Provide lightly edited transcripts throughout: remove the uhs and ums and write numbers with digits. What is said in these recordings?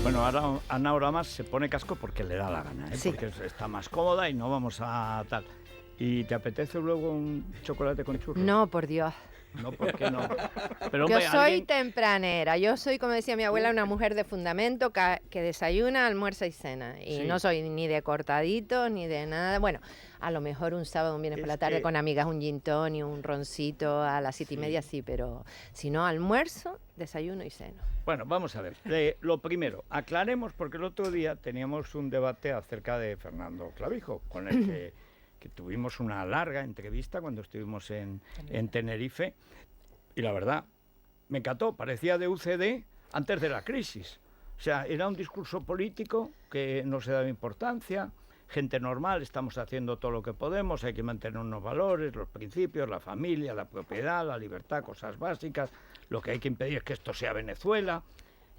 Bueno, ahora más se pone casco porque le da la gana, Sí. porque está más cómoda y no vamos a tal. ¿Y te apetece luego un chocolate con churros? No, por Dios. No, ¿por qué no? Pero, Yo hombre, soy alguien... tempranera. Yo soy, como decía mi abuela, una mujer de fundamento que desayuna, almuerza y cena. Y Sí. no soy ni de cortadito ni de nada. Bueno, a lo mejor un sábado, un viernes por la tarde con amigas, un gin tonic, un roncito a las 7:30, sí, pero si no, almuerzo, desayuno y ceno. Bueno, vamos a ver. Lo primero, aclaremos, porque el otro día teníamos un debate acerca de Fernando Clavijo, con el que tuvimos una larga entrevista cuando estuvimos en Tenerife, y la verdad, me encantó, parecía de UCD antes de la crisis. O sea, era un discurso político que no se daba importancia, gente normal, estamos haciendo todo lo que podemos, hay que mantener unos valores, los principios, la familia, la propiedad, la libertad, cosas básicas. Lo que hay que impedir es que esto sea Venezuela,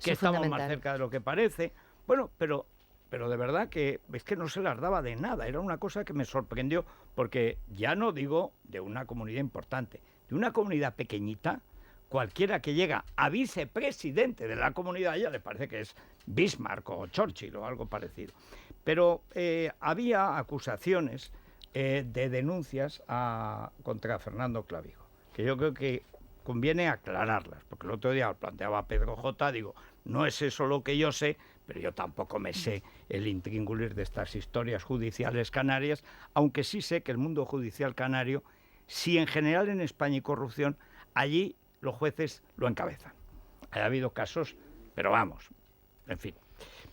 que estamos más cerca de lo que parece. Bueno, pero de verdad que es que no se las daba de nada. Era una cosa que me sorprendió, porque ya no digo de una comunidad importante, de una comunidad pequeñita, cualquiera que llega a vicepresidente de la comunidad, ya le parece que es Bismarck o Churchill o algo parecido. Pero había acusaciones de denuncias contra Fernando Clavijo, que yo creo que conviene aclararlas, porque el otro día planteaba Pedro J, digo, no es eso lo que yo sé, pero yo tampoco me sé el intríngulis de estas historias judiciales canarias, aunque sí sé que el mundo judicial canario, si en general en España hay corrupción, allí los jueces lo encabezan. Ha habido casos, pero vamos, en fin.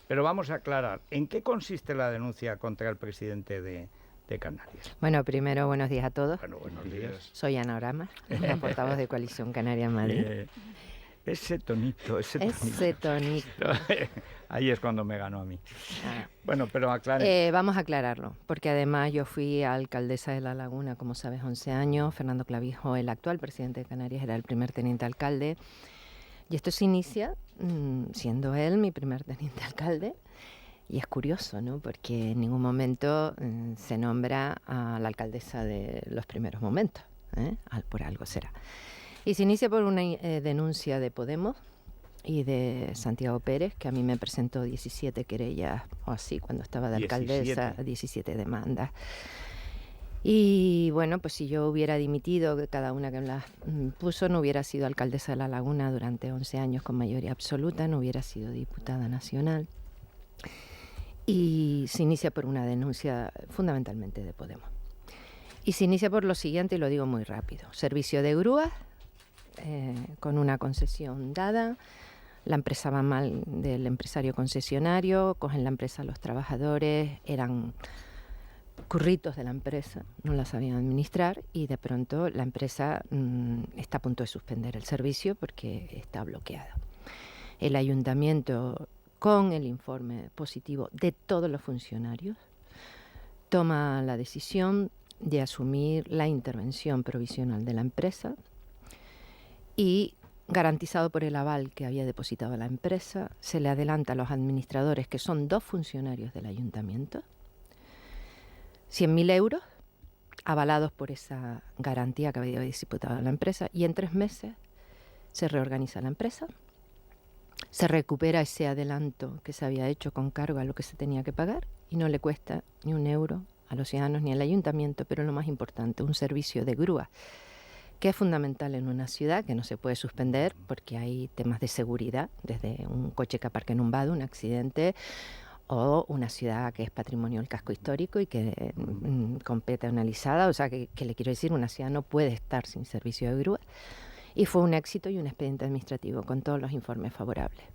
Pero vamos a aclarar, ¿en qué consiste la denuncia contra el presidente de Canarias? Bueno, primero, buenos días a todos. Bueno, buenos días. Soy Ana Oramas, la portavoz de Coalición Canaria en Madrid. Ese tonito. Ahí es cuando me ganó a mí. Bueno, pero aclare. Vamos a aclararlo, porque además yo fui alcaldesa de La Laguna, como sabes, 11 años. Fernando Clavijo, el actual presidente de Canarias, era el primer teniente alcalde. Y esto se inicia siendo él mi primer teniente alcalde. Y es curioso, ¿no? Porque en ningún momento se nombra a la alcaldesa de los primeros momentos. Por algo será. Y se inicia por una denuncia de Podemos y de Santiago Pérez, que a mí me presentó 17 querellas o así cuando estaba de alcaldesa, 17 demandas. Y bueno, pues si yo hubiera dimitido, que cada una que me las puso, no hubiera sido alcaldesa de La Laguna durante 11 años con mayoría absoluta, no hubiera sido diputada nacional. Y se inicia por una denuncia fundamentalmente de Podemos. Y se inicia por lo siguiente, y lo digo muy rápido. Servicio de grúas, con una concesión dada. La empresa va mal del empresario concesionario, cogen la empresa a los trabajadores, eran curritos de la empresa, no la sabían administrar, y de pronto la empresa está a punto de suspender el servicio porque está bloqueada. El ayuntamiento, con el informe positivo de todos los funcionarios, toma la decisión de asumir la intervención provisional de la empresa y, garantizado por el aval que había depositado la empresa, se le adelanta a los administradores, que son 2 funcionarios del ayuntamiento, 100.000 euros, avalados por esa garantía que había depositado la empresa, y en 3 meses se reorganiza la empresa, se recupera ese adelanto que se había hecho con cargo a lo que se tenía que pagar, y no le cuesta ni un euro a los ciudadanos ni al ayuntamiento, pero lo más importante, un servicio de grúa, que es fundamental en una ciudad, que no se puede suspender porque hay temas de seguridad, desde un coche que aparca en un vado, un accidente, o una ciudad que es patrimonio del casco histórico y que compete analizada, o sea, que le quiero decir, una ciudad no puede estar sin servicio de grúa. Y fue un éxito y un expediente administrativo con todos los informes favorables.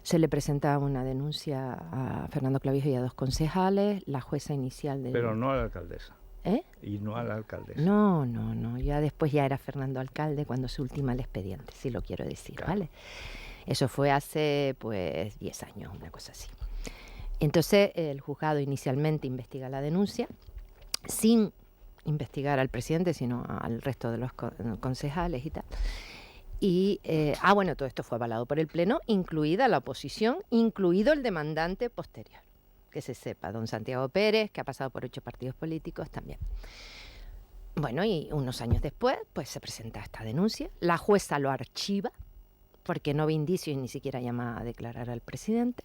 Se le presenta una denuncia a Fernando Clavijo y a 2 concejales, la jueza inicial de... Pero no a la alcaldesa. Y no a la alcaldesa. No, ya después ya era Fernando alcalde cuando se ultima el expediente, si lo quiero decir, claro. ¿Vale? Eso fue hace, pues, 10 años, una cosa así. Entonces, el juzgado inicialmente investiga la denuncia, sin investigar al presidente, sino al resto de los concejales y tal. Y, bueno, todo esto fue avalado por el Pleno, incluida la oposición, incluido el demandante posterior. Que se sepa, don Santiago Pérez, que ha pasado por 8 partidos políticos también. Bueno, y unos años después, pues se presenta esta denuncia. La jueza lo archiva, porque no ve indicios y ni siquiera llama a declarar al presidente.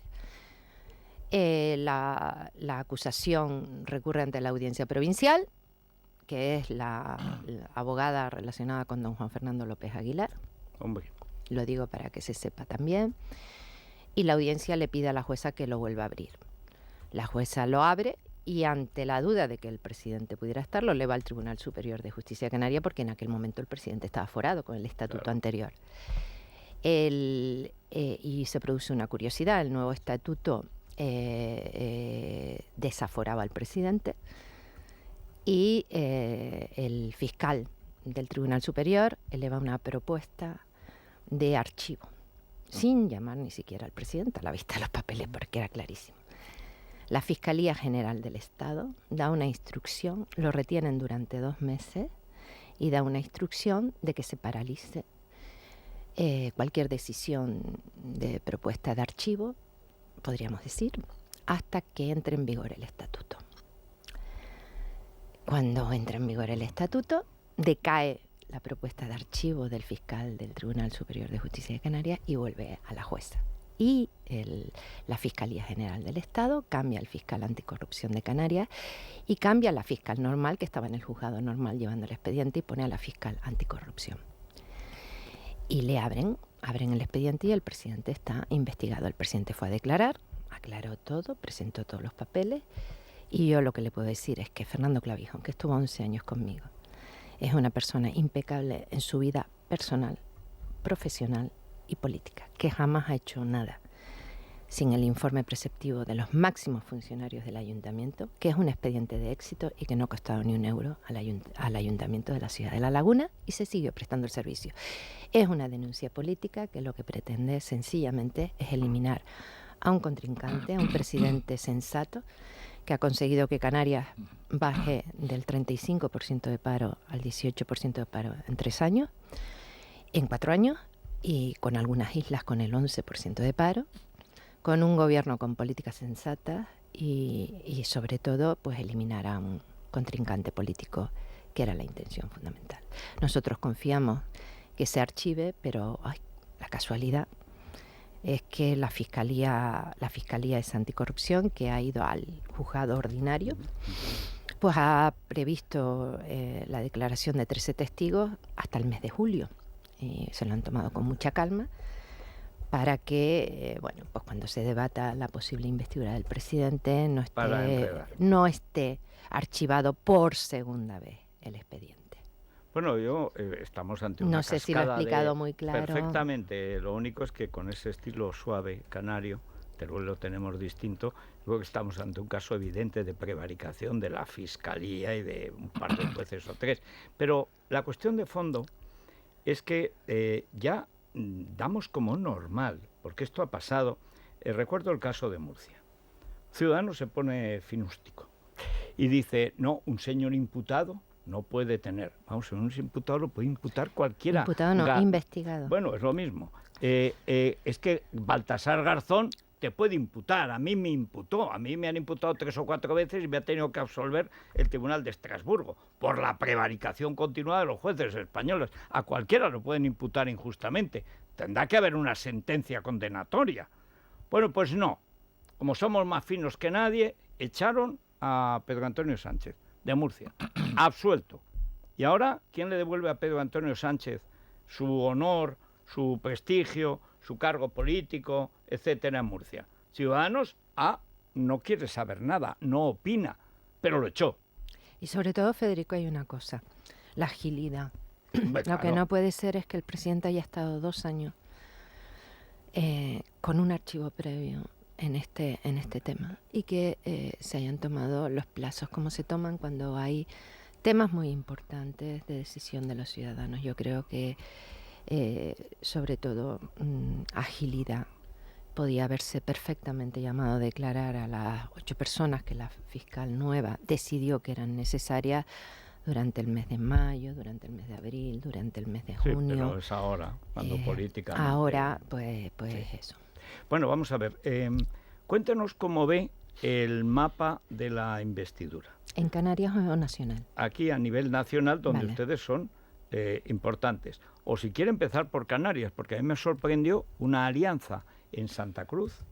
La acusación recurre ante la Audiencia Provincial, que es la abogada relacionada con don Juan Fernando López Aguilar. Hombre. Lo digo para que se sepa también. Y la audiencia le pide a la jueza que lo vuelva a abrir. La jueza lo abre y ante la duda de que el presidente pudiera estarlo, le va al Tribunal Superior de Justicia Canaria, porque en aquel momento el presidente estaba aforado con el estatuto anterior. Y se produce una curiosidad, el nuevo estatuto desaforaba al presidente y el fiscal del Tribunal Superior eleva una propuesta de archivo, sin llamar ni siquiera al presidente a la vista de los papeles, porque era clarísimo. La Fiscalía General del Estado da una instrucción, lo retienen durante 2 meses y da una instrucción de que se paralice cualquier decisión de propuesta de archivo, podríamos decir, hasta que entre en vigor el estatuto. Cuando entra en vigor el estatuto, decae la propuesta de archivo del fiscal del Tribunal Superior de Justicia de Canarias y vuelve a la jueza. Y la Fiscalía General del Estado cambia al fiscal anticorrupción de Canarias y cambia a la fiscal normal, que estaba en el juzgado normal llevando el expediente, y pone a la fiscal anticorrupción. Y le abren el expediente y el presidente está investigado. El presidente fue a declarar, aclaró todo, presentó todos los papeles, y yo lo que le puedo decir es que Fernando Clavijón, que estuvo 11 años conmigo, es una persona impecable en su vida personal, profesional y política, que jamás ha hecho nada sin el informe preceptivo de los máximos funcionarios del ayuntamiento, que es un expediente de éxito y que no ha costado ni un euro al ayuntamiento de la ciudad de La Laguna, y se sigue prestando el servicio. Es una denuncia política que lo que pretende sencillamente es eliminar a un contrincante, a un presidente sensato, que ha conseguido que Canarias baje del 35% de paro al 18% de paro en 3 años, en 4 años, y con algunas islas con el 11% de paro, con un gobierno con políticas sensatas y sobre todo pues eliminar a un contrincante político, que era la intención fundamental. Nosotros confiamos que se archive, pero la casualidad es que la Fiscalía es Anticorrupción, que ha ido al juzgado ordinario, pues ha previsto la declaración de 13 testigos hasta el mes de julio. Y se lo han tomado con mucha calma para que, pues cuando se debata la posible investidura del presidente no esté archivado por segunda vez el expediente. Bueno, estamos ante una no sé si lo he explicado muy claro. Perfectamente. Lo único es que con ese estilo suave canario, pero lo tenemos distinto, luego estamos ante un caso evidente de prevaricación de la Fiscalía y de un par de jueces o 3. Pero la cuestión de fondo es que ya damos como normal, porque esto ha pasado. Recuerdo el caso de Murcia. Ciudadanos se pone finústico y dice, no, un señor imputado no puede tener. Vamos, un imputado lo puede imputar cualquiera. Imputado no, investigado. Bueno, es lo mismo. Es que Baltasar Garzón te puede imputar. A mí me imputó. A mí me han imputado 3 o 4 veces y me ha tenido que absolver el Tribunal de Estrasburgo por la prevaricación continua de los jueces españoles. A cualquiera lo pueden imputar injustamente. Tendrá que haber una sentencia condenatoria. Bueno, pues no. Como somos más finos que nadie, echaron a Pedro Antonio Sánchez, de Murcia, absuelto. Y ahora, ¿quién le devuelve a Pedro Antonio Sánchez su honor, su prestigio, su cargo político, etcétera, en Murcia? Ciudadanos, no quiere saber nada, no opina, pero lo echó. Y sobre todo, Federico, hay una cosa, la agilidad. Claro. Lo que no puede ser es que el presidente haya estado 2 años con un archivo previo en este tema y que se hayan tomado los plazos como se toman cuando hay temas muy importantes de decisión de los ciudadanos. Yo creo que sobre todo agilidad. Podía haberse perfectamente llamado a declarar a las 8 personas que la fiscal nueva decidió que eran necesarias durante el mes de mayo, durante el mes de abril, durante el mes de junio. Sí, pero es ahora, cuando políticamente... Ahora, pues sí. Eso. Bueno, vamos a ver. Cuéntanos cómo ve el mapa de la investidura. ¿En Canarias o nacional? Aquí a nivel nacional, donde vale. Ustedes son importantes. O si quiere empezar por Canarias, porque a mí me sorprendió una alianza en Santa Cruz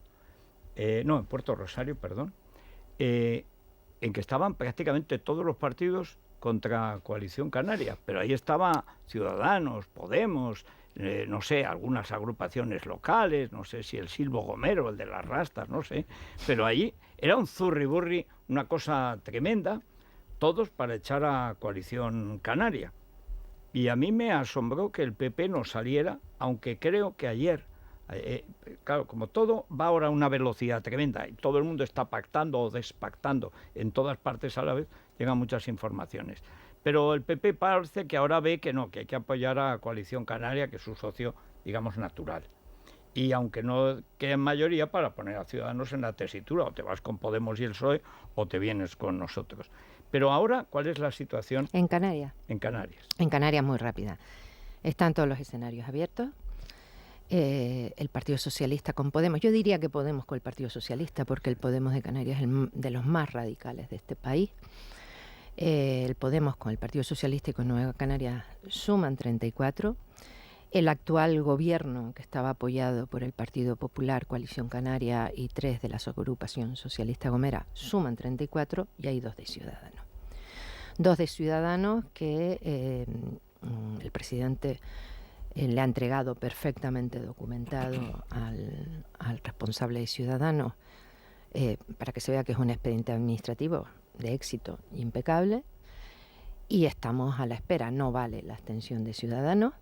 en Puerto Rosario, perdón, en que estaban prácticamente todos los partidos contra Coalición Canaria, pero ahí estaba Ciudadanos, Podemos, no sé, algunas agrupaciones locales, no sé si el Silvo Gomero, el de las Rastas, no sé, pero ahí era un zurriburri, una cosa tremenda, todos para echar a Coalición Canaria. Y a mí me asombró que el PP no saliera, aunque creo que ayer, claro, como todo va ahora a una velocidad tremenda y todo el mundo está pactando o despactando en todas partes a la vez, llegan muchas informaciones. Pero el PP parece que ahora ve que no, que hay que apoyar a Coalición Canaria, que es su socio, digamos, natural. Y aunque no quede en mayoría, para poner a Ciudadanos en la tesitura, o te vas con Podemos y el PSOE o te vienes con nosotros. Pero ahora, ¿cuál es la situación En Canarias. en Canarias? En Canarias muy rápida. Están todos los escenarios abiertos. El Partido Socialista con Podemos, yo diría que Podemos con el Partido Socialista, porque el Podemos de Canarias es de los más radicales de este país. El Podemos con el Partido Socialista y con Nueva Canarias suman 34. El actual gobierno, que estaba apoyado por el Partido Popular, Coalición Canaria y 3 de la agrupación socialista Gomera, suman 34 y hay 2 de Ciudadanos. 2 de Ciudadanos que el presidente le ha entregado perfectamente documentado al responsable de Ciudadanos para que se vea que es un expediente administrativo de éxito impecable, y estamos a la espera. No vale la abstención de Ciudadanos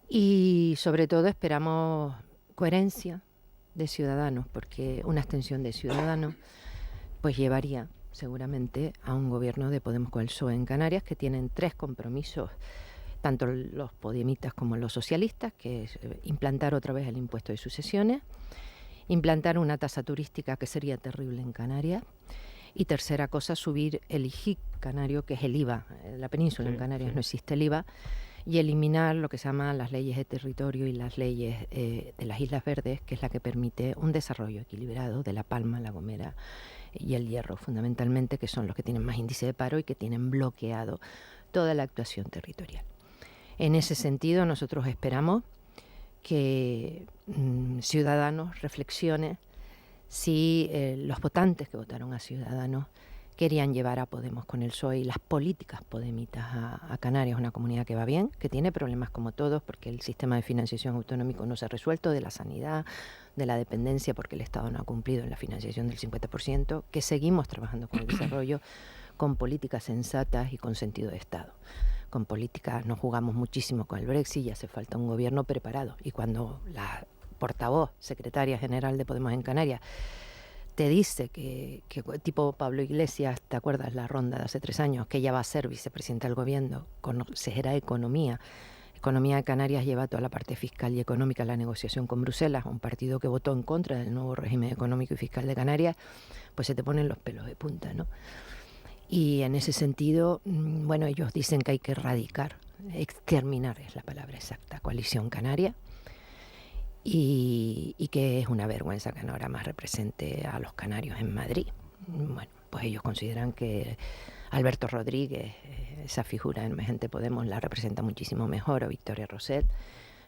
y sobre todo esperamos coherencia de Ciudadanos, porque una abstención de Ciudadanos pues llevaría seguramente a un gobierno de Podemos con el PSOE en Canarias, que tienen 3 compromisos, tanto los podemitas como los socialistas, que es implantar otra vez el impuesto de sucesiones, implantar una tasa turística que sería terrible en Canarias, y tercera cosa, subir el IGIC canario, que es el IVA. En la península, en Canarias, no existe el IVA, y eliminar lo que se llaman las leyes de territorio y las leyes de las Islas Verdes, que es la que permite un desarrollo equilibrado de La Palma, La Gomera y El Hierro, fundamentalmente, que son los que tienen más índice de paro y que tienen bloqueado toda la actuación territorial. En ese sentido, nosotros esperamos que Ciudadanos reflexione si los votantes que votaron a Ciudadanos querían llevar a Podemos con el PSOE y las políticas podemitas a Canarias, una comunidad que va bien, que tiene problemas como todos, porque el sistema de financiación autonómico no se ha resuelto, de la sanidad, de la dependencia, porque el Estado no ha cumplido en la financiación del 50%, que seguimos trabajando con el desarrollo, con políticas sensatas y con sentido de Estado. Con políticas nos jugamos muchísimo con el Brexit y hace falta un gobierno preparado. Y cuando la portavoz, secretaria general de Podemos en Canarias, te dice que tipo Pablo Iglesias, ¿te acuerdas la ronda de hace 3 años? Que ella va a ser vicepresidenta del gobierno, consejera de Economía. Economía de Canarias lleva toda la parte fiscal y económica, la negociación con Bruselas, un partido que votó en contra del nuevo régimen económico y fiscal de Canarias, pues se te ponen los pelos de punta, ¿no? Y en ese sentido, bueno, ellos dicen que hay que erradicar, exterminar es la palabra exacta, Coalición Canaria, y que es una vergüenza que ahora más represente a los canarios en Madrid. Bueno, pues ellos consideran que Alberto Rodríguez, esa figura en Emergente Podemos, la representa muchísimo mejor, o Victoria Rosell.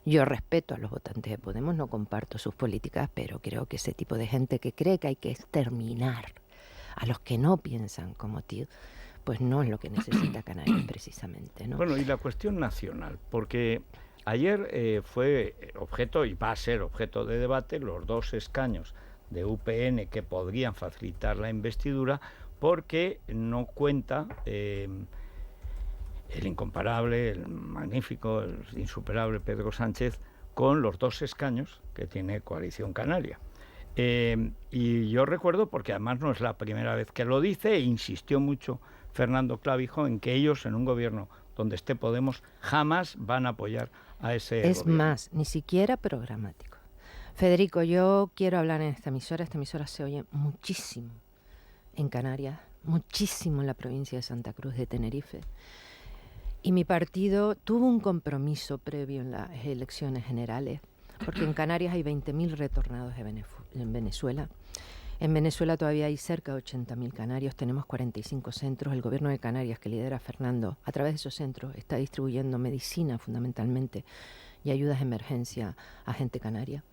Yo respeto a los votantes de Podemos, no comparto sus políticas, pero creo que ese tipo de gente que cree que hay que exterminar a los que no piensan como tío, pues no es lo que necesita Canarias precisamente, ¿no? Bueno, y la cuestión nacional, porque ayer fue objeto y va a ser objeto de debate los 2 escaños de UPN que podrían facilitar la investidura, porque no cuenta el incomparable, el magnífico, el insuperable Pedro Sánchez con los 2 escaños que tiene Coalición Canaria. Y yo recuerdo, porque además no es la primera vez que lo dice, e insistió mucho Fernando Clavijo en que ellos, en un gobierno donde esté Podemos, jamás van a apoyar a ese Es gobierno. más, ni siquiera programático. Federico, yo quiero hablar en esta emisora se oye muchísimo en Canarias, muchísimo en la provincia de Santa Cruz de Tenerife. Y mi partido tuvo un compromiso previo en las elecciones generales, porque en Canarias hay 20.000 retornados en Venezuela. En Venezuela todavía hay cerca de 80.000 canarios, tenemos 45 centros. El gobierno de Canarias, que lidera Fernando, a través de esos centros está distribuyendo medicina fundamentalmente y ayudas de emergencia a gente canaria.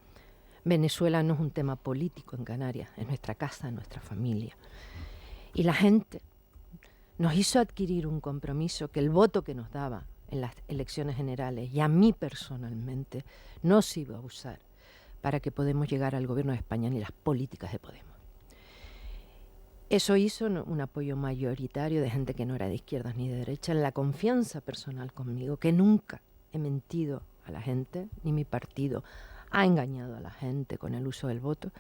Venezuela no es un tema político en Canarias, es nuestra casa, nuestra familia. Y la gente nos hizo adquirir un compromiso que el voto que nos daba en las elecciones generales y a mí personalmente no se iba a usar para que Podemos llegar al gobierno de España ni las políticas de Podemos. Eso hizo un apoyo mayoritario de gente que no era de izquierdas ni de derechas, en la confianza personal conmigo, que nunca he mentido a la gente, ni mi partido ha engañado a la gente con el uso del voto.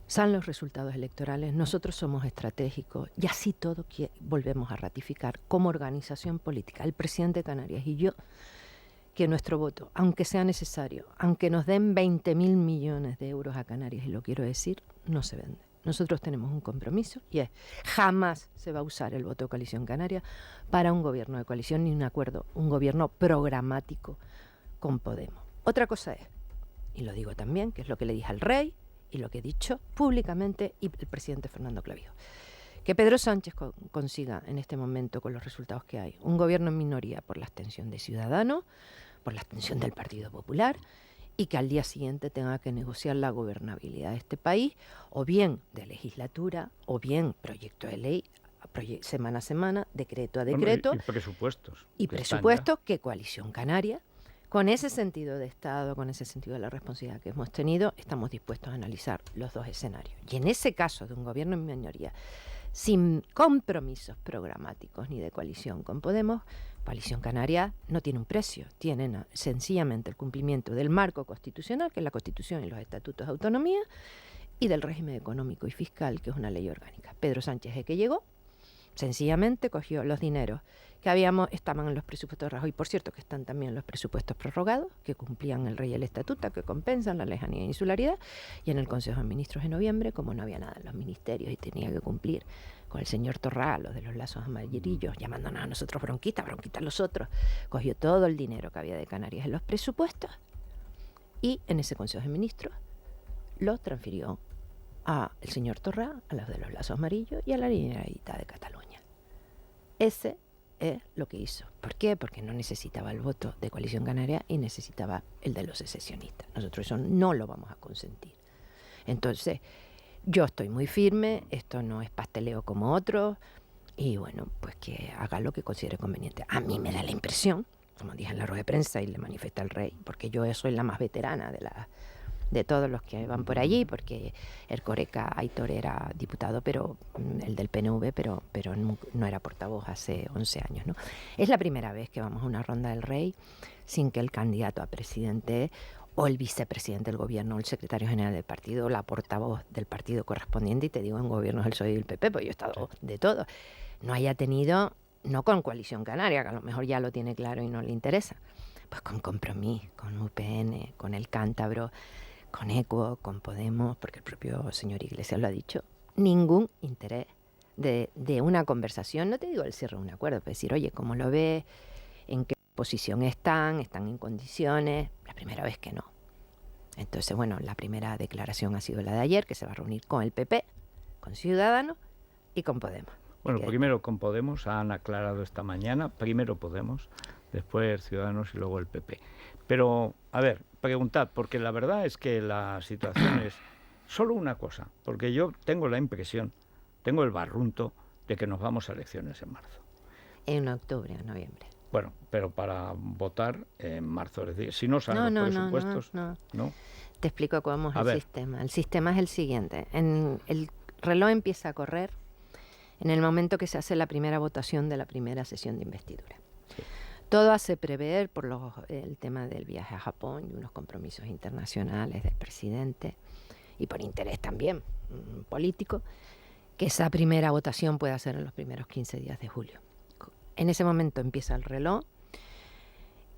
Salen los resultados electorales, nosotros somos estratégicos y así todo volvemos a ratificar como organización política, el presidente de Canarias y yo, que nuestro voto, aunque sea necesario, aunque nos den 20.000 millones de euros a Canarias, y lo quiero decir, no se vende. Nosotros tenemos un compromiso y es jamás se va a usar el voto de coalición canaria para un gobierno de coalición ni un acuerdo, un gobierno programático con Podemos. Otra cosa es, y lo digo también, que es lo que le dije al rey y lo que he dicho públicamente y el presidente Fernando Clavijo, que Pedro Sánchez consiga en este momento con los resultados que hay un gobierno en minoría por la abstención de Ciudadanos, por la abstención del Partido Popular, y que al día siguiente tenga que negociar la gobernabilidad de este país, o bien de legislatura, o bien proyecto de ley, semana a semana, decreto a decreto. Bueno, y presupuestos. Y presupuestos que Coalición Canaria, con ese sentido de Estado, con ese sentido de la responsabilidad que hemos tenido, estamos dispuestos a analizar los dos escenarios. Y en ese caso de un gobierno en minoría, sin compromisos programáticos ni de coalición con Podemos, Coalición Canaria no tiene un precio, tienen sencillamente el cumplimiento del marco constitucional, que es la Constitución y los estatutos de autonomía, y del régimen económico y fiscal, que es una ley orgánica. Pedro Sánchez, el que llegó, sencillamente cogió los dineros que estaban en los presupuestos de Rajoy, por cierto que están también los presupuestos prorrogados, que cumplían el rey y el estatuto, que compensan la lejanía e insularidad, y en el Consejo de Ministros de noviembre, como no había nada en los ministerios y tenía que cumplir con el señor Torra, los de los lazos amarillos, llamándonos a nosotros bronquita a los otros, cogió todo el dinero que había de Canarias en los presupuestos y en ese Consejo de Ministros lo transfirió al señor Torra, a los de los lazos amarillos y a la Generalitat de Cataluña. Ese es lo que hizo. ¿Por qué? Porque no necesitaba el voto de Coalición Canaria y necesitaba el de los secesionistas. Nosotros eso no lo vamos a consentir. Entonces, yo estoy muy firme, esto no es pasteleo como otros, y bueno, pues que haga lo que considere conveniente. A mí me da la impresión, como dije en la rueda de prensa y le manifesté al rey, porque yo soy la más veterana de todos los que van por allí, porque Ercoreca Aitor era diputado, pero el del PNV, pero no era portavoz hace 11 años, ¿no? Es la primera vez que vamos a una ronda del rey sin que el candidato a presidente o el vicepresidente del gobierno, o el secretario general del partido, o la portavoz del partido correspondiente, y te digo en gobiernos del PSOE y del PP, pues yo he estado de todo, no haya tenido, no con Coalición Canaria, que a lo mejor ya lo tiene claro y no le interesa, pues con Compromís, con UPN, con el Cántabro, con ECO, con Podemos, porque el propio señor Iglesias lo ha dicho, ningún interés de una conversación, no te digo el cierre de un acuerdo, pero decir, oye, ¿cómo lo ves? ¿En qué posición están en condiciones? La primera vez que no. Entonces, bueno, la primera declaración ha sido la de ayer, que se va a reunir con el PP, con Ciudadanos y con Podemos. Bueno, primero con Podemos, han aclarado esta mañana, primero Podemos, después Ciudadanos y luego el PP. Pero, a ver, preguntad, porque la verdad es que la situación es solo una cosa, porque yo tengo la impresión, tengo el barrunto de que nos vamos a elecciones en marzo. En octubre o noviembre. Bueno, pero para votar en marzo, es decir, si no salen los presupuestos, no. Te explico cómo es el sistema. El sistema es el siguiente. El reloj empieza a correr en el momento que se hace la primera votación de la primera sesión de investidura. Sí. Todo hace prever, por el tema del viaje a Japón y unos compromisos internacionales del presidente, y por interés también político, que esa primera votación pueda ser en los primeros 15 días de julio. En ese momento empieza el reloj,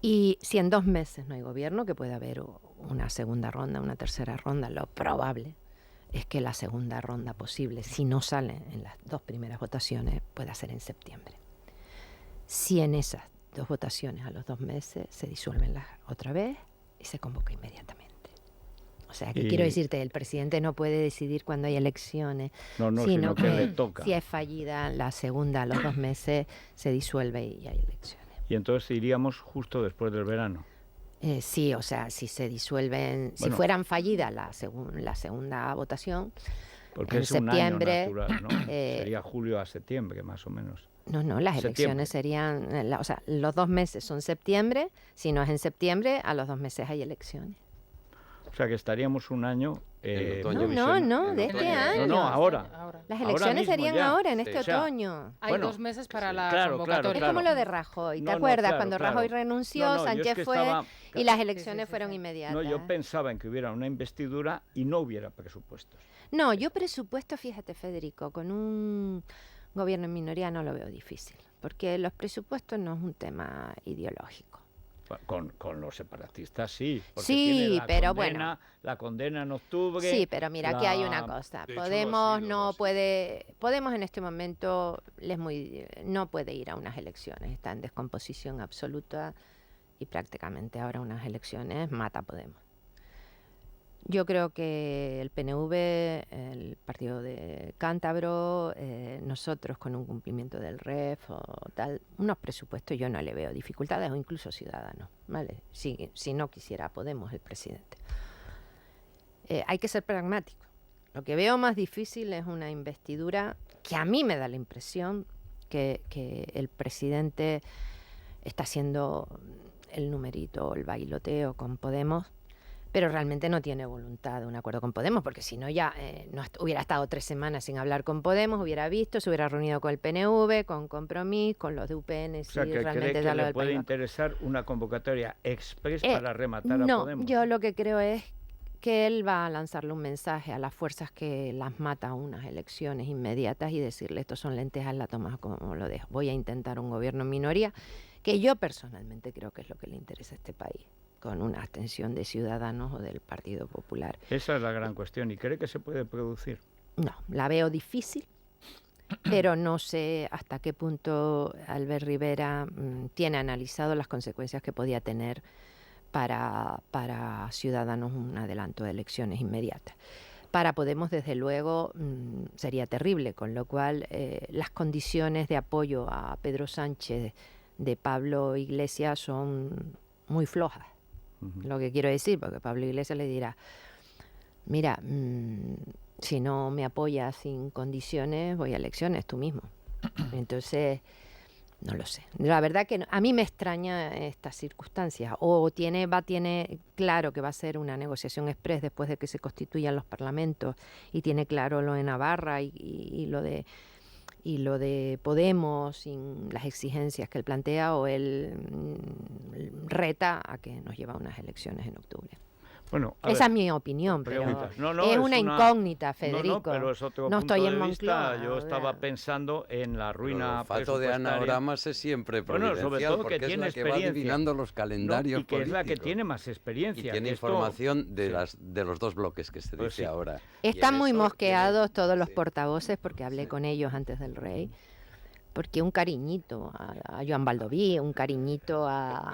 y si en 2 meses no hay gobierno, que puede haber una segunda ronda, una tercera ronda, lo probable es que la segunda ronda posible, si no sale en las 2 primeras votaciones, pueda ser en septiembre. Si en esas 2 votaciones a los 2 meses se disuelven otra vez y se convoca inmediatamente. O sea, que quiero decirte, el presidente no puede decidir cuando hay elecciones, sino que le toca. Si es fallida la segunda a los 2 meses, se disuelve y hay elecciones. Y entonces iríamos justo después del verano. Sí, o sea, si se disuelven, si Bueno. fueran fallidas la segunda votación, Porque en es un septiembre, año natural, ¿no? Sería julio a septiembre, más o menos. no, las Septiembre. elecciones serían, o sea, los 2 meses son septiembre, si no es en septiembre, a los 2 meses hay elecciones. O sea que estaríamos un año... En otoño. No, de En este otoño. año. No, ahora. Las Ahora elecciones mismo serían ya. ahora, en Sí. este O sea, otoño. Hay Bueno, 2 meses para sí. la Claro, convocatoria. Es como claro. lo de Rajoy, ¿te No, acuerdas? claro, Cuando claro. Rajoy renunció, No, yo es Sánchez que fue estaba- y las elecciones fueron sí. inmediatas. No, yo pensaba en que hubiera una investidura y no hubiera presupuestos. No, yo presupuesto, fíjate, Federico, con un gobierno en minoría no lo veo difícil, porque los presupuestos no es un tema ideológico. Con los separatistas sí. Porque Sí, tiene la pero condena, la condena en octubre. Sí, pero mira, aquí hay una la- cosa. De hecho, Podemos lo ha no sido. puede, Podemos en este momento no puede ir a unas elecciones, está en descomposición absoluta y prácticamente ahora unas elecciones mata a Podemos. Yo creo que el PNV, el partido de Cántabro, nosotros con un cumplimiento del REF o tal, unos presupuestos yo no le veo dificultades, o incluso Ciudadanos, ¿vale? Si no quisiera Podemos el presidente. Hay que ser pragmático. Lo que veo más difícil es una investidura que a mí me da la impresión que el presidente está haciendo el numerito, el bailoteo con Podemos, pero realmente no tiene voluntad de un acuerdo con Podemos, porque si no ya no hubiera estado 3 semanas sin hablar con Podemos, hubiera visto, se hubiera reunido con el PNV, con Compromís, con los de UPN, O sea, si que cree realmente que da lo le del puede País Vasco. interesar una convocatoria express para rematar a No, Podemos. yo lo que creo es que él va a lanzarle un mensaje a las fuerzas que las mata a unas elecciones inmediatas y decirle, estos son lentejas, la tomas como lo dejo. Voy a intentar un gobierno en minoría, que yo personalmente creo que es lo que le interesa a este país, con una abstención de Ciudadanos o del Partido Popular. Esa es la gran cuestión. ¿Y cree que se puede producir? No, la veo difícil, pero no sé hasta qué punto Albert Rivera tiene analizado las consecuencias que podía tener para Ciudadanos un adelanto de elecciones inmediatas. Para Podemos, desde luego, sería terrible, con lo cual las condiciones de apoyo a Pedro Sánchez de Pablo Iglesias son muy flojas. Lo que quiero decir, porque Pablo Iglesias le dirá, mira, si no me apoyas sin condiciones, voy a elecciones tú mismo. Entonces, no lo sé. La verdad que a mí me extraña estas circunstancias. O tiene claro que va a ser una negociación express después de que se constituyan los parlamentos, y tiene claro lo de Navarra y lo de Podemos sin las exigencias que él plantea, o él reta a que nos lleva a unas elecciones en octubre. Bueno, a Esa ver, es mi opinión, pero preguntas. No, es una incógnita, Federico. No, pero es otro No punto estoy de en vista. Moncloa, Yo o estaba sea. pensando en la Pero ruina el olfato de presupuestaria. anagramas es siempre Bueno, sobre providencial, todo que porque tiene es la que va experiencia. adivinando los calendarios Y que es la que políticos. tiene más Y experiencia. tiene que esto- información de, sí. de los dos bloques que se Pues dice sí. ahora. Y Están en muy eso mosqueados tiene- todos los sí. portavoces, porque hablé Sí. con ellos antes del rey, porque un cariñito a Joan Baldoví, un cariñito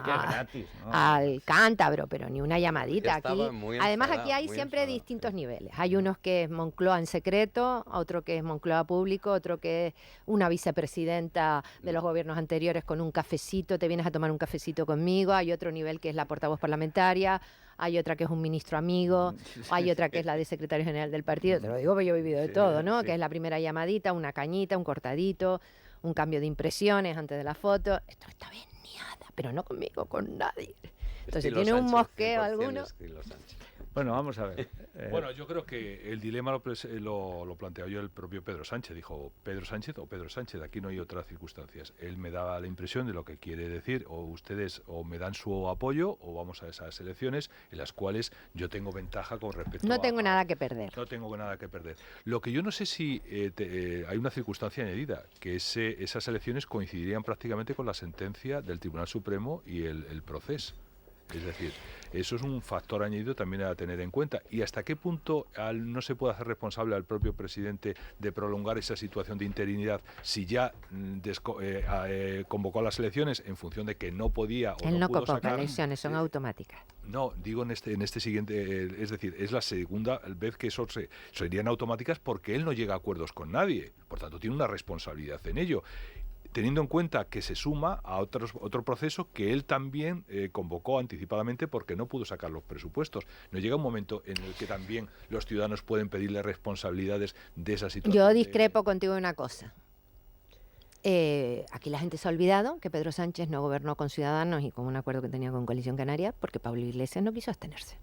Que es gratis, ¿no? al Cántabro, pero ni una llamadita Ya aquí. estaba muy Además, enfadado, aquí hay muy siempre enfadado, distintos sí. niveles. Hay unos que es Moncloa en secreto, otro que es Moncloa público, otro que es una vicepresidenta de los gobiernos anteriores con un cafecito, te vienes a tomar un cafecito conmigo. Hay otro nivel que es la portavoz parlamentaria, hay otra que es un ministro amigo, hay otra que es la de secretario general del partido. Te lo digo porque yo he vivido de Sí, todo, ¿no? sí. Que es la primera llamadita, una cañita, un cortadito, un cambio de impresiones antes de la foto. Esto está bien niada, pero no conmigo, con nadie. Entonces, Estilo ¿tiene un Sánchez, mosqueo 100% alguno? estilo Sánchez. Bueno, vamos a ver. Bueno, yo creo que el dilema lo planteó yo el propio Pedro Sánchez. Dijo, ¿Pedro Sánchez o Pedro Sánchez? Aquí no hay otras circunstancias. Él me daba la impresión de lo que quiere decir, o ustedes o me dan su apoyo o vamos a esas elecciones en las cuales yo tengo ventaja con respecto No a... tengo nada que perder. No tengo nada que perder. Lo que yo no sé si hay una circunstancia añadida, que esas elecciones coincidirían prácticamente con la sentencia del Tribunal Supremo y el proceso. Es decir, eso es un factor añadido también a tener en cuenta. ¿Y hasta qué punto no se puede hacer responsable al propio presidente de prolongar esa situación de interinidad si ya convocó las elecciones en función de que no podía o Él no pudo convoca sacar? elecciones, son automáticas. No, digo en este siguiente, es decir, es la segunda vez que eso serían automáticas porque él no llega a acuerdos con nadie. Por tanto, tiene una responsabilidad en ello. teniendo en cuenta que se suma a otro proceso que él también convocó anticipadamente porque no pudo sacar los presupuestos. ¿No llega un momento en el que también los ciudadanos pueden pedirle responsabilidades de esa situación? Yo discrepo contigo en una cosa. Aquí la gente se ha olvidado que Pedro Sánchez no gobernó con Ciudadanos y con un acuerdo que tenía con Coalición Canaria porque Pablo Iglesias no quiso abstenerse.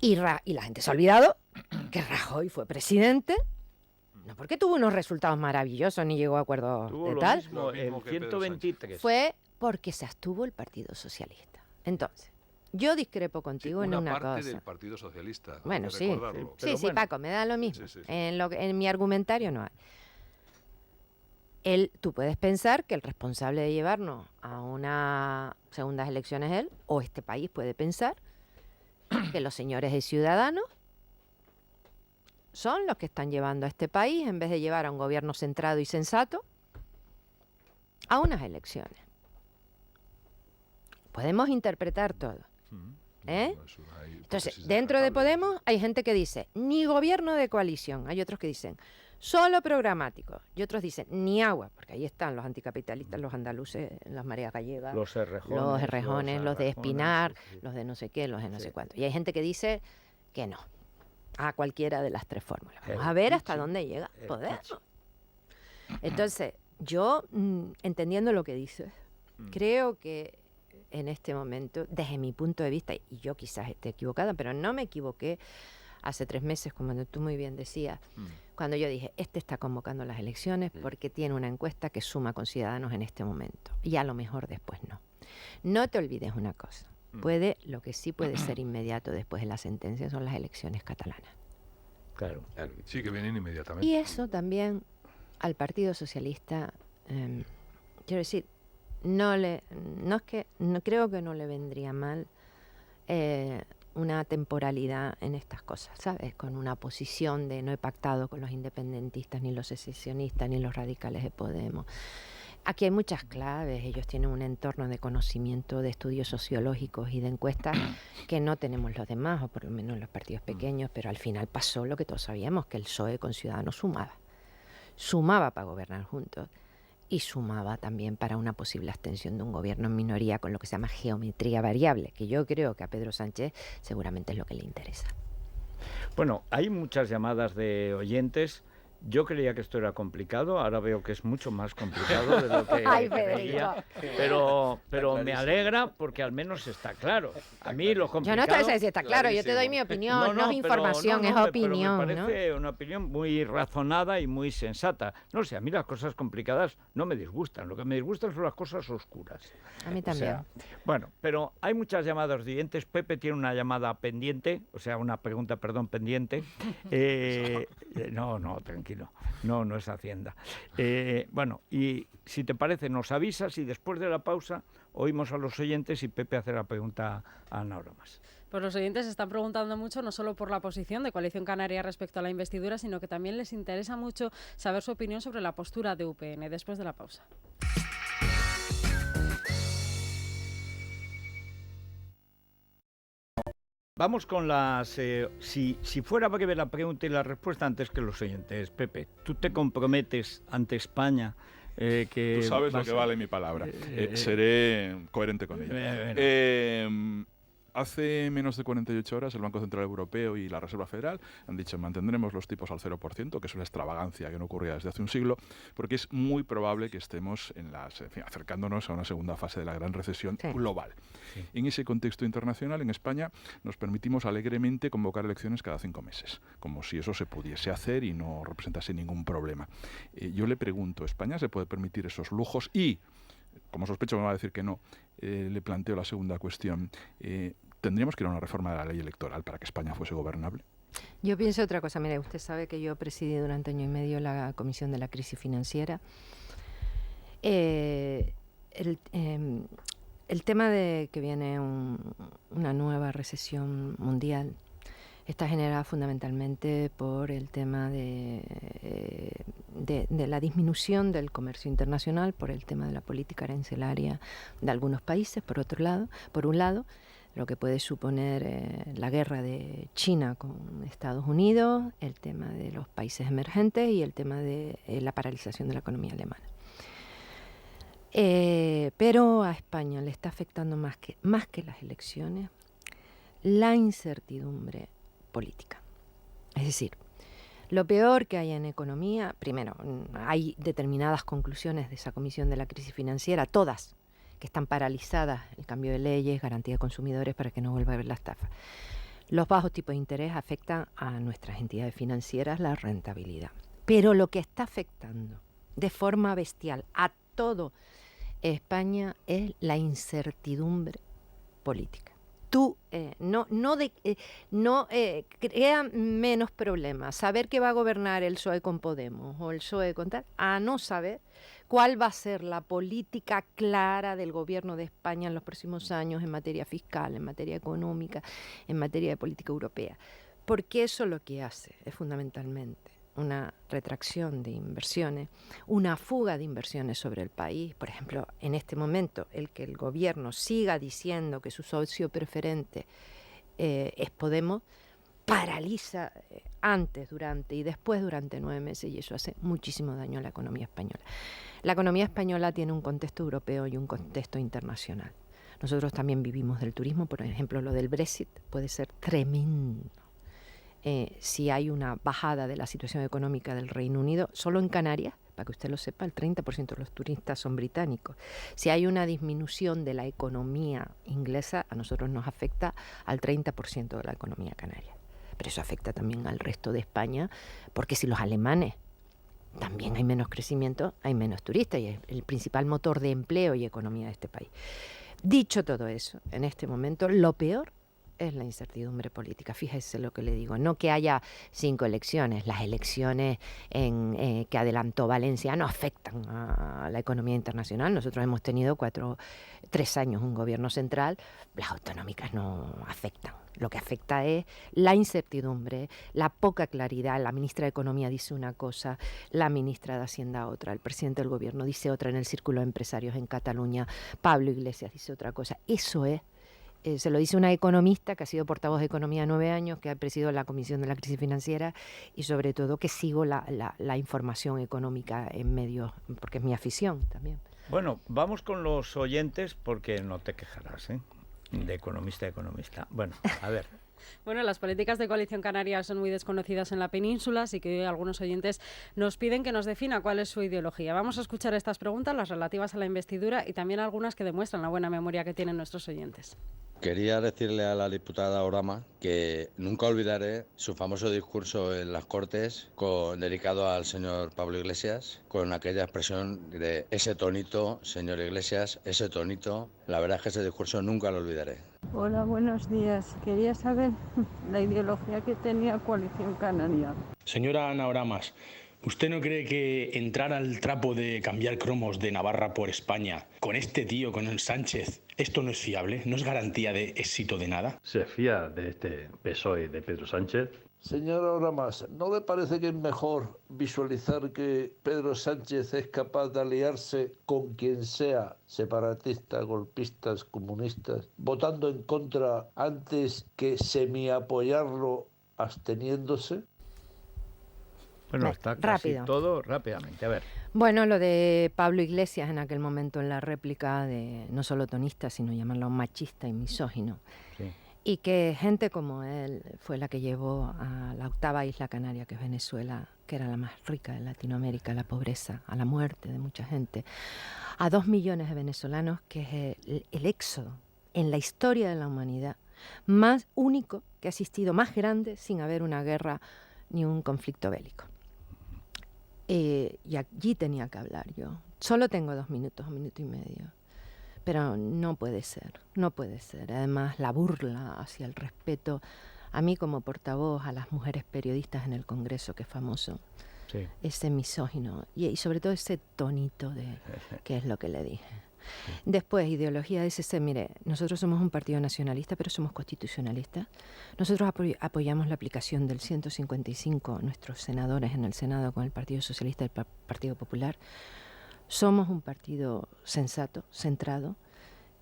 Y la gente se ha olvidado que Rajoy fue presidente, no porque tuvo unos resultados maravillosos ni llegó a acuerdos Tuvo de lo tal, mismo, Lo mismo el que Pedro 123. fue porque se abstuvo el Partido Socialista. Entonces, yo discrepo contigo en una parte cosa. del Partido Socialista. hay Bueno, que sí. recordarlo. Pero Sí, bueno. Paco, me da lo mismo. Sí. En mi argumentario no hay. Tú puedes pensar que el responsable de llevarnos a unas segundas elecciones es él, o este país puede pensar que los señores de Ciudadanos son los que están llevando a este país, en vez de llevar a un gobierno centrado y sensato, a unas elecciones. Podemos interpretar todo. ¿Eh? No, eso hay Entonces, hipótesis dentro de descartables. Podemos hay gente que dice, ni gobierno de coalición. Hay otros que dicen, solo programático. Y otros dicen, ni agua. Porque ahí están los anticapitalistas, los andaluces, las mareas gallegas, Los Errejones. los Errejones, los de Arrajones, Espinar, sí. los de no sé qué, los de no Sí. sé cuánto. Y hay gente que dice que no, a cualquiera de las tres fórmulas. Vamos El a ver hasta Kichi, dónde llega el Podemos. Kichi. Entonces, yo, entendiendo lo que dices, creo que en este momento, desde mi punto de vista, y yo quizás esté equivocada, pero no me equivoqué hace 3 meses, como tú muy bien decías, cuando yo dije, este está convocando las elecciones porque tiene una encuesta que suma con Ciudadanos en este momento, y a lo mejor después no. No te olvides una cosa, lo que sí puede ser inmediato después de la sentencia son las elecciones catalanas. Claro. Claro. Sí, que vienen inmediatamente. Y eso también al Partido Socialista, quiero decir, no creo que no le vendría mal una temporalidad en estas cosas, ¿sabes? Con una posición de no he pactado con los independentistas, ni los secesionistas, ni los radicales de Podemos. Aquí hay muchas claves, ellos tienen un entorno de conocimiento, de estudios sociológicos y de encuestas que no tenemos los demás, o por lo menos los partidos pequeños, pero al final pasó lo que todos sabíamos, que el PSOE con Ciudadanos sumaba para gobernar juntos y sumaba también para una posible abstención de un gobierno en minoría con lo que se llama geometría variable, que yo creo que a Pedro Sánchez seguramente es lo que le interesa. Bueno, hay muchas llamadas de oyentes. Yo creía que esto era complicado, ahora veo que es mucho más complicado de lo que Ay, creía, pero me alegra porque al menos está claro. A mí lo Yo complicado... no te voy a decir está claro, yo te doy mi opinión, no, es información, es opinión. Me parece una opinión muy razonada y muy sensata. No sé, a mí las cosas complicadas no me disgustan, lo que me disgustan son las cosas oscuras. A mí O también. sea, bueno, pero hay muchas llamadas de oyentes. Pepe tiene una llamada pendiente, o sea, una pregunta, perdón, pendiente. No, tranquilo. No es Hacienda. Bueno, y si te parece, nos avisas y después de la pausa oímos a los oyentes y Pepe hace la pregunta a Ana Bromas. Pues los oyentes se están preguntando mucho, no solo por la posición de Coalición Canaria respecto a la investidura, sino que también les interesa mucho saber su opinión sobre la postura de UPN después de la pausa. Vamos con las... si fuera breve la pregunta y la respuesta antes que los oyentes, Pepe, ¿tú te comprometes ante España que... Tú sabes lo vas que a- vale mi palabra. Seré coherente con ella. Hace menos de 48 horas el Banco Central Europeo y la Reserva Federal han dicho mantendremos los tipos al 0%, que es una extravagancia que no ocurría desde hace un siglo, porque es muy probable que estemos acercándonos a una segunda fase de la gran recesión global. Sí. En ese contexto internacional, en España, nos permitimos alegremente convocar elecciones cada 5 meses, como si eso se pudiese hacer y no representase ningún problema. Yo le pregunto, ¿España se puede permitir esos lujos? Y, como sospecho me va a decir que no, le planteo la segunda cuestión. ¿Tendríamos que ir a una reforma de la ley electoral para que España fuese gobernable? Yo pienso otra cosa. Mire, usted sabe que yo presidí durante 1 año y medio la Comisión de la Crisis Financiera. El tema de que viene una nueva recesión mundial está generada fundamentalmente por el tema de la disminución del comercio internacional, por el tema de la política arancelaria de algunos países, por un lado, lo que puede suponer la guerra de China con Estados Unidos, el tema de los países emergentes y el tema de la paralización de la economía alemana. Pero a España le está afectando más que las elecciones la incertidumbre política. Es decir, lo peor que hay en economía, primero, hay determinadas conclusiones de esa Comisión de la Crisis Financiera, todas, que están paralizadas, el cambio de leyes, garantía de consumidores para que no vuelva a haber la estafa. Los bajos tipos de interés afectan a nuestras entidades financieras la rentabilidad. Pero lo que está afectando de forma bestial a todo España es la incertidumbre política. Crea menos problemas saber que va a gobernar el PSOE con Podemos o el PSOE con tal, a no saber cuál va a ser la política clara del gobierno de España en los próximos años en materia fiscal, en materia económica, en materia de política europea. Porque eso lo que hace es fundamentalmente una retracción de inversiones, una fuga de inversiones sobre el país. Por ejemplo, en este momento, el que el gobierno siga diciendo que su socio preferente es Podemos, paraliza antes, durante y después durante 9 meses, y eso hace muchísimo daño a la economía española. La economía española tiene un contexto europeo y un contexto internacional. Nosotros también vivimos del turismo, por ejemplo, lo del Brexit puede ser tremendo. Si hay una bajada de la situación económica del Reino Unido, solo en Canarias, para que usted lo sepa, el 30% de los turistas son británicos. Si hay una disminución de la economía inglesa, a nosotros nos afecta al 30% de la economía canaria. Pero eso afecta también al resto de España, porque si los alemanes también hay menos crecimiento, hay menos turistas, y es el principal motor de empleo y economía de este país. Dicho todo eso, en este momento, lo peor es la incertidumbre política. Fíjese lo que le digo. No que haya 5 elecciones. Las elecciones que adelantó Valencia no afectan a la economía internacional. Nosotros hemos tenido 3 años un gobierno central. Las autonómicas no afectan. Lo que afecta es la incertidumbre, la poca claridad. La ministra de Economía dice una cosa, la ministra de Hacienda otra, el presidente del gobierno dice otra en el Círculo de Empresarios en Cataluña, Pablo Iglesias dice otra cosa. Eso es. Se lo dice una economista que ha sido portavoz de Economía 9 años, que ha presidido la Comisión de la Crisis Financiera y sobre todo que sigo la información económica en medios, porque es mi afición también. Bueno, vamos con los oyentes porque no te quejarás, ¿eh? De economista a economista. Bueno, a ver. Bueno, las políticas de Coalición Canaria son muy desconocidas en la península, así que algunos oyentes nos piden que nos defina cuál es su ideología. Vamos a escuchar estas preguntas, las relativas a la investidura y también algunas que demuestran la buena memoria que tienen nuestros oyentes. Quería decirle a la diputada Orama que nunca olvidaré su famoso discurso en las Cortes dedicado al señor Pablo Iglesias, con aquella expresión de ese tonito, señor Iglesias, ese tonito. La verdad es que ese discurso nunca lo olvidaré. Hola, buenos días. Quería saber la ideología que tenía Coalición Canaria. Señora Ana Oramas, ¿usted no cree que entrar al trapo de cambiar cromos de Navarra por España con este tío, con el Sánchez, esto no es fiable? ¿No es garantía de éxito de nada? ¿Se fía de este PSOE de Pedro Sánchez? Señora Oramas, ¿no le parece que es mejor visualizar que Pedro Sánchez es capaz de aliarse con quien sea, separatistas, golpistas, comunistas, votando en contra antes que semi-apoyarlo absteniéndose? Bueno, está casi rápido. todo rápidamente. A ver. Bueno, lo de Pablo Iglesias en aquel momento en la réplica de no solo tonista, sino llamarlo machista y misógino. Sí. Y que gente como él fue la que llevó a la octava isla canaria, que es Venezuela, que era la más rica de Latinoamérica, a la pobreza, a la muerte de mucha gente, a 2 millones de venezolanos, que es el éxodo en la historia de la humanidad más único que ha existido, más grande, sin haber una guerra ni un conflicto bélico. Y allí tenía que hablar yo. Solo tengo 2 minutos, 1 minuto y medio. Pero no puede ser, no puede ser. Además, la burla hacia el respeto a mí como portavoz, a las mujeres periodistas en el Congreso, que es famoso, sí. Ese misógino y sobre todo ese tonito de qué es lo que le dije. Sí. Después, ideología de ese, mire, nosotros somos un partido nacionalista, pero somos constitucionalistas. Nosotros apoyamos la aplicación del 155, nuestros senadores en el Senado con el Partido Socialista y el Partido Popular. Somos un partido sensato, centrado,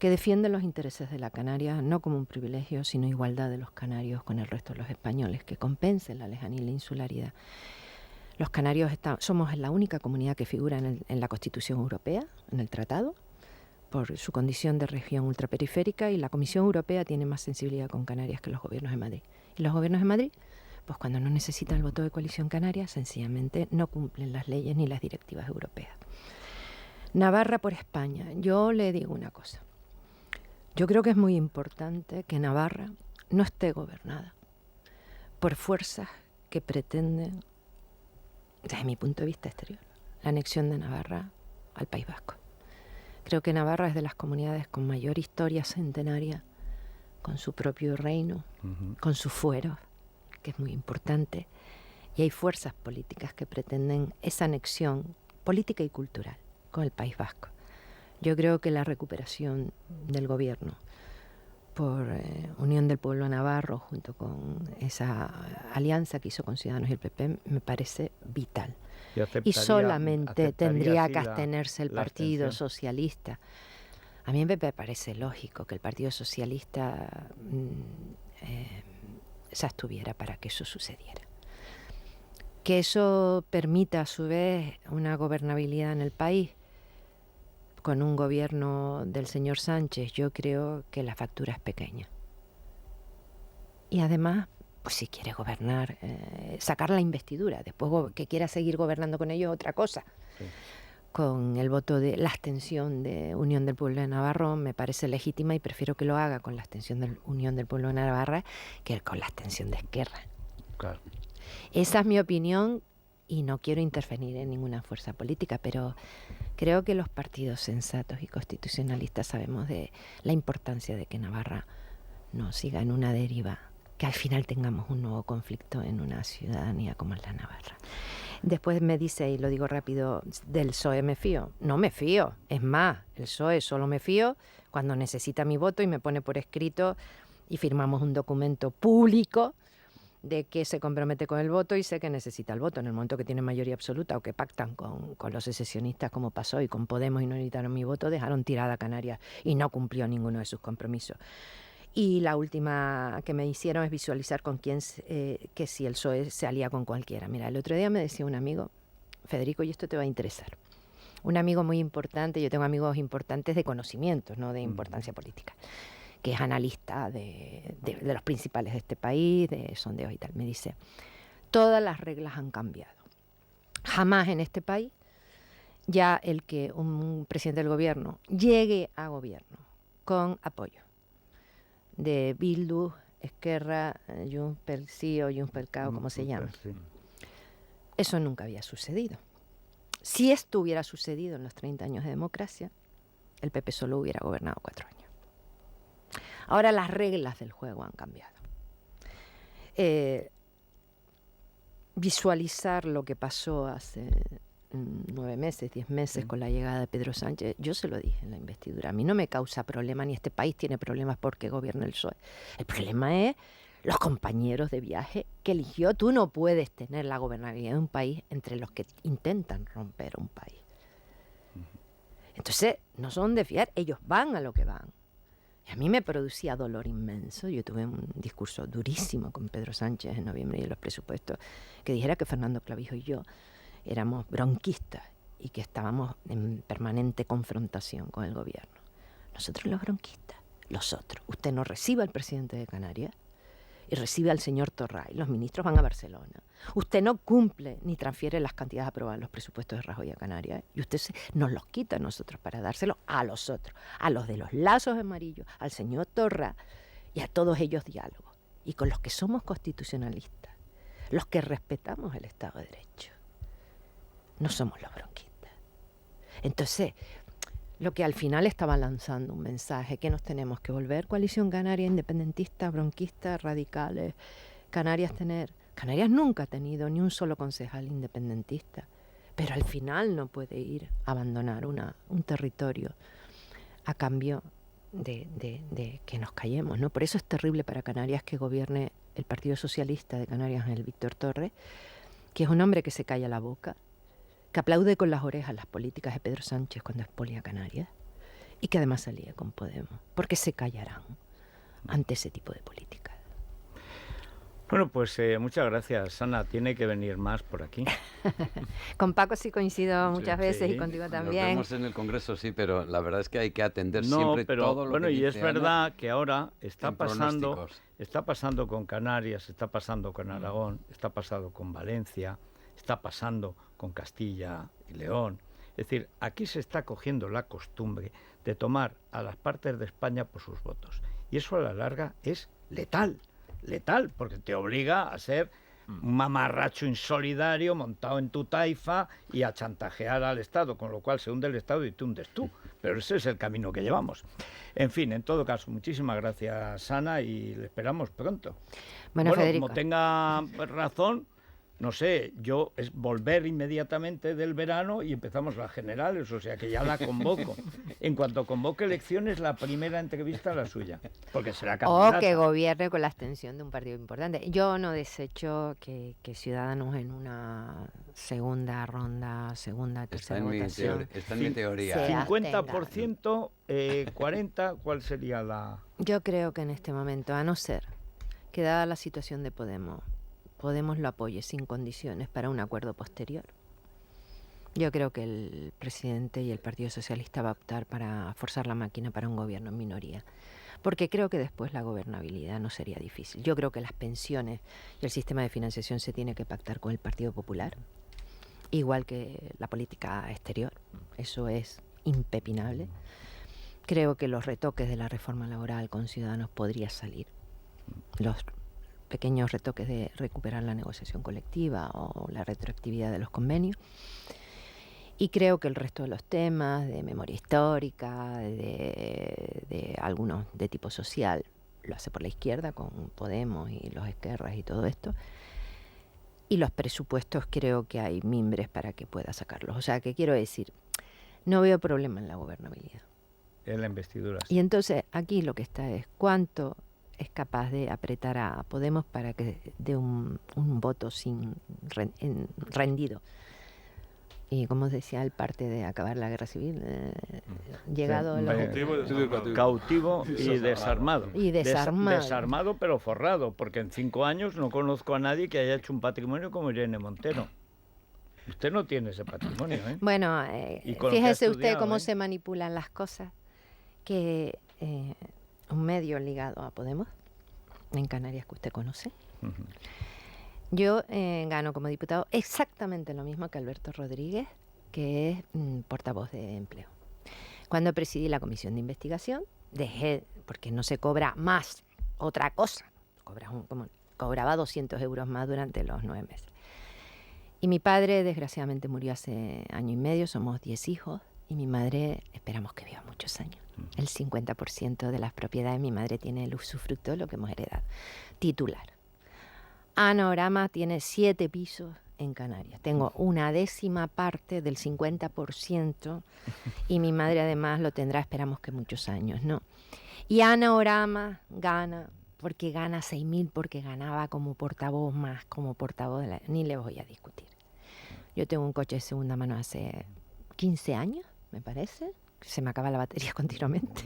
que defiende los intereses de la Canaria, no como un privilegio, sino igualdad de los canarios con el resto de los españoles, que compensen la lejanía y la insularidad. Los canarios somos la única comunidad que figura en la Constitución Europea, en el tratado por su condición de región ultraperiférica, y la Comisión Europea tiene más sensibilidad con Canarias que los gobiernos de Madrid. Y los gobiernos de Madrid, pues cuando no necesitan el voto de coalición canaria, sencillamente no cumplen las leyes ni las directivas europeas. Navarra por España. Yo le digo una cosa. Yo creo que es muy importante que Navarra no esté gobernada por fuerzas que pretenden, desde mi punto de vista exterior, la anexión de Navarra al País Vasco. Creo que Navarra es de las comunidades con mayor historia centenaria, con su propio reino, con sus fueros, que es muy importante, y hay fuerzas políticas que pretenden esa anexión política y cultural con el País Vasco. Yo creo que la recuperación del gobierno por Unión del Pueblo Navarro, junto con esa alianza que hizo con Ciudadanos y el PP, me parece vital. Y solamente tendría que abstenerse el Partido Socialista. A mí me parece lógico que el Partido Socialista se abstuviera para que eso sucediera. Que eso permita a su vez una gobernabilidad en el país con un gobierno del señor Sánchez, yo creo que la factura es pequeña. Y además, pues si quiere gobernar, sacar la investidura, después que quiera seguir gobernando con ellos, otra cosa. Sí. Con el voto de la abstención de Unión del Pueblo de Navarra me parece legítima, y prefiero que lo haga con la abstención de Unión del Pueblo de Navarra que con la abstención de Esquerra. Claro. Esa es mi opinión y no quiero intervenir en ninguna fuerza política, pero creo que los partidos sensatos y constitucionalistas sabemos de la importancia de que Navarra no siga en una deriva, que al final tengamos un nuevo conflicto en una ciudadanía como es la Navarra. Después me dice, y lo digo rápido, del PSOE me fío. No me fío. Es más, el PSOE solo me fío cuando necesita mi voto y me pone por escrito y firmamos un documento público de que se compromete con el voto y sé que necesita el voto. En el momento que tiene mayoría absoluta o que pactan con los secesionistas, como pasó, y con Podemos y no necesitaron mi voto, dejaron tirada a Canarias y no cumplió ninguno de sus compromisos. Y la última que me hicieron es visualizar con quién, que si el PSOE se alía con cualquiera. Mira, el otro día me decía un amigo, Federico, y esto te va a interesar, un amigo muy importante, yo tengo amigos importantes de conocimientos, no de importancia política, que es analista de los principales de este país, de sondeos y tal. Me dice, todas las reglas han cambiado. Jamás en este país ya el que un presidente del gobierno llegue a gobierno con apoyo de Bildu, Esquerra, Junts pel Sí o Junts pel Cao, como se llama. Sí. Eso nunca había sucedido. Si esto hubiera sucedido en los 30 años de democracia, el PP solo hubiera gobernado 4 años. Ahora las reglas del juego han cambiado. Visualizar lo que pasó hace 9 meses, 10 meses con la llegada de Pedro Sánchez, yo se lo dije en la investidura, a mí no me causa problema, ni este país tiene problemas porque gobierna el PSOE. El problema es los compañeros de viaje que eligió. Tú no puedes tener la gobernabilidad de un país entre los que intentan romper un país. Entonces, no son de fiar, ellos van a lo que van. Y a mí me producía dolor inmenso. Yo tuve un discurso durísimo con Pedro Sánchez en noviembre de los presupuestos, que dijera que Fernando Clavijo y yo éramos bronquistas y que estábamos en permanente confrontación con el gobierno. Nosotros los bronquistas, los otros. Usted no recibe al presidente de Canarias y recibe al señor Torray. Los ministros van a Barcelona. Usted no cumple ni transfiere las cantidades aprobadas en los presupuestos de Rajoy a Canarias, y usted nos los quita a nosotros para dárselos a los otros, a los de los lazos amarillos, al señor Torray y a todos ellos diálogo. Y con los que somos constitucionalistas, los que respetamos el Estado de Derecho. No somos los bronquistas. Entonces, lo que al final estaba lanzando un mensaje, que nos tenemos que volver coalición canaria, independentista, bronquista, radicales. Canarias nunca ha tenido ni un solo concejal independentista, pero al final no puede ir a abandonar un territorio a cambio de que nos callemos, ¿no? Por eso es terrible para Canarias que gobierne el Partido Socialista de Canarias, el Víctor Torres, que es un hombre que se calla la boca, que aplaude con las orejas las políticas de Pedro Sánchez cuando expolia a Canarias, y que además salía con Podemos, porque se callarán ante ese tipo de políticas. Bueno, pues muchas gracias, Ana. Tiene que venir más por aquí. Con Paco sí coincido muchas veces sí. y contigo Nos también. vemos en el Congreso, sí, pero la verdad es que hay que atender No, siempre pero todo lo bueno, que y es dice Ana verdad que ahora está en pasando, pronósticos. está pasando con Canarias, está pasando con Aragón, está pasando con Valencia, está pasando con Castilla y León. Es decir, aquí se está cogiendo la costumbre de tomar a las partes de España por sus votos. Y eso a la larga es letal, porque te obliga a ser un mamarracho insolidario montado en tu taifa y a chantajear al Estado, con lo cual se hunde el Estado y te hundes tú. Pero ese es el camino que llevamos. En fin, en todo caso, muchísimas gracias, Ana, y le esperamos pronto. Bueno, Federico. Como tenga razón, no sé, yo es volver inmediatamente del verano y empezamos las generales, o sea que ya la convoco. En cuanto convoque elecciones, la primera entrevista la suya, porque será candidata. O que gobierne con la abstención de un partido importante. Yo no desecho que Ciudadanos en una segunda ronda, tercera votación... Está en mi teoría. se 50%, 40%, ¿cuál sería la...? Yo creo que en este momento, a no ser que dada la situación de Podemos lo apoye sin condiciones para un acuerdo posterior, yo creo que el presidente y el Partido Socialista va a optar para forzar la máquina para un gobierno en minoría, porque creo que después la gobernabilidad no sería difícil. Yo creo que las pensiones y el sistema de financiación se tiene que pactar con el Partido Popular, igual que la política exterior, eso es impepinable. Creo que los retoques de la reforma laboral con Ciudadanos podría salir, los pequeños retoques de recuperar la negociación colectiva o la retroactividad de los convenios. Y creo que el resto de los temas de memoria histórica, de algunos de tipo social, lo hace por la izquierda con Podemos y los Esquerras y todo esto. Y los presupuestos creo que hay mimbres para que pueda sacarlos. O sea, que quiero decir, no veo problema en la gobernabilidad. En la investidura. Y entonces aquí lo que está es cuánto es capaz de apretar a Podemos para que dé un voto rendido. Y como decía el parte de acabar la guerra civil, llegado cautivo y desarmado. Y desarmado. Desarmado pero forrado, porque en 5 años no conozco a nadie que haya hecho un patrimonio como Irene Montero. Usted no tiene ese patrimonio, ¿eh? Bueno, fíjese usted cómo se manipulan las cosas, que un medio ligado a Podemos, en Canarias, que usted conoce, yo gano como diputado exactamente lo mismo que Alberto Rodríguez, que es portavoz de empleo. Cuando presidí la comisión de investigación, dejé, porque no se cobra más otra cosa, cobraba 200 euros más durante los 9 meses. Y mi padre, desgraciadamente, murió hace 1 año y medio, somos 10 hijos, y mi madre, esperamos que viva muchos años. El 50% de las propiedades mi madre tiene el usufructo de lo que hemos heredado. Titular. Anorama tiene 7 pisos en Canarias. Tengo 1/10 parte del 50% y mi madre además lo tendrá, esperamos que muchos años, ¿no? Y Anorama gana, porque gana 6.000, porque ganaba como portavoz más, como portavoz de la... Ni le voy a discutir. Yo tengo un coche de segunda mano hace 15 años, me parece. Se me acaba la batería continuamente.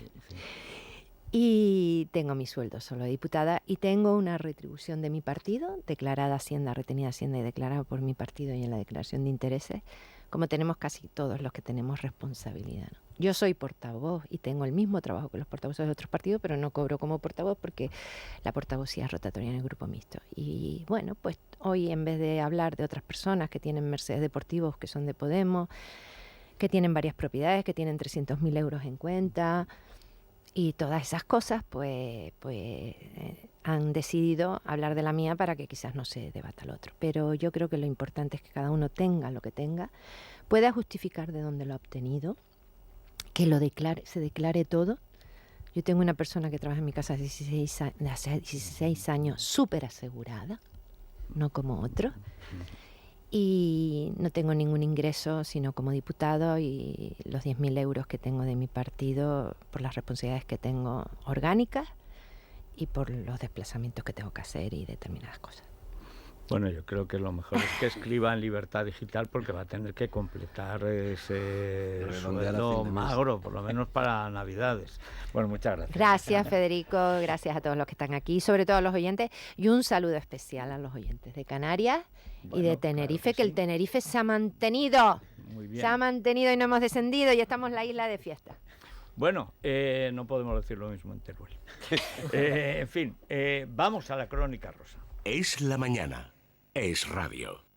Y tengo mi sueldo solo de diputada y tengo una retribución de mi partido, declarada Hacienda, retenida Hacienda y declarada por mi partido y en la declaración de intereses, como tenemos casi todos los que tenemos responsabilidad, ¿no? Yo soy portavoz y tengo el mismo trabajo que los portavoces de otros partidos, pero no cobro como portavoz porque la portavocía es rotatoria en el grupo mixto. Y bueno, pues hoy en vez de hablar de otras personas que tienen Mercedes deportivos, que son de Podemos, que tienen varias propiedades, que tienen 300.000 euros en cuenta y todas esas cosas, pues han decidido hablar de la mía para que quizás no se debata el otro. Pero yo creo que lo importante es que cada uno tenga lo que tenga, pueda justificar de dónde lo ha obtenido, que lo declare, se declare todo. Yo tengo una persona que trabaja en mi casa hace 16 años, súper asegurada, no como otro. Y no tengo ningún ingreso sino como diputado y los 10.000 euros que tengo de mi partido por las responsabilidades que tengo orgánicas y por los desplazamientos que tengo que hacer y determinadas cosas. Bueno, yo creo que lo mejor es que escriba en Libertad Digital porque va a tener que completar ese Redondear a sueldo fin de mes. magro, por lo menos para Navidades. Bueno, muchas gracias. Gracias, Federico, gracias a todos los que están aquí, sobre todo a los oyentes, y un saludo especial a los oyentes de Canarias y de Tenerife, que el Tenerife se ha mantenido. Muy bien. Se ha mantenido y no hemos descendido y estamos en la isla de fiesta. Bueno, no podemos decir lo mismo en Teruel. En fin, vamos a la crónica rosa. Es la mañana. Es radio.